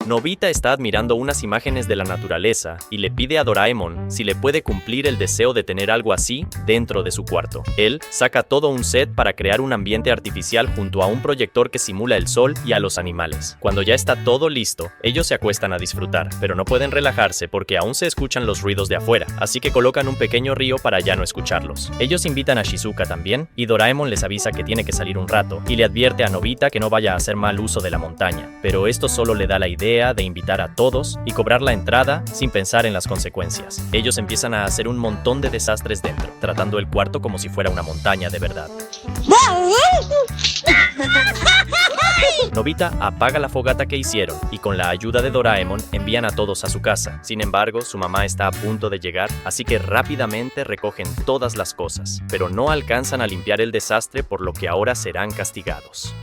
Nobita está admirando unas imágenes de la naturaleza y le pide a Doraemon si le puede cumplir el deseo de tener algo así dentro de su cuarto. Él saca todo un set para crear un ambiente artificial junto a un proyector que simula el sol y a los animales. Cuando ya está todo listo, ellos se acuestan a disfrutar, pero no pueden relajarse porque aún se escuchan los ruidos de afuera, así que colocan un pequeño río para ya no escucharlos. Ellos invitan a Shizuka también, y Doraemon les avisa que tiene que salir un rato, y le advierte a Nobita que no vaya a hacer mal uso de la montaña, pero esto solo le da la idea de invitar a todos y cobrar la entrada sin pensar en las consecuencias. Ellos empiezan a hacer un montón de desastres dentro, tratando el cuarto como si fuera una montaña de verdad. Nobita apaga la fogata que hicieron y con la ayuda de Doraemon envían a todos a su casa. Sin embargo, su mamá está a punto de llegar, así que rápidamente recogen todas las cosas, pero no alcanzan a limpiar el desastre, por lo que ahora serán castigados.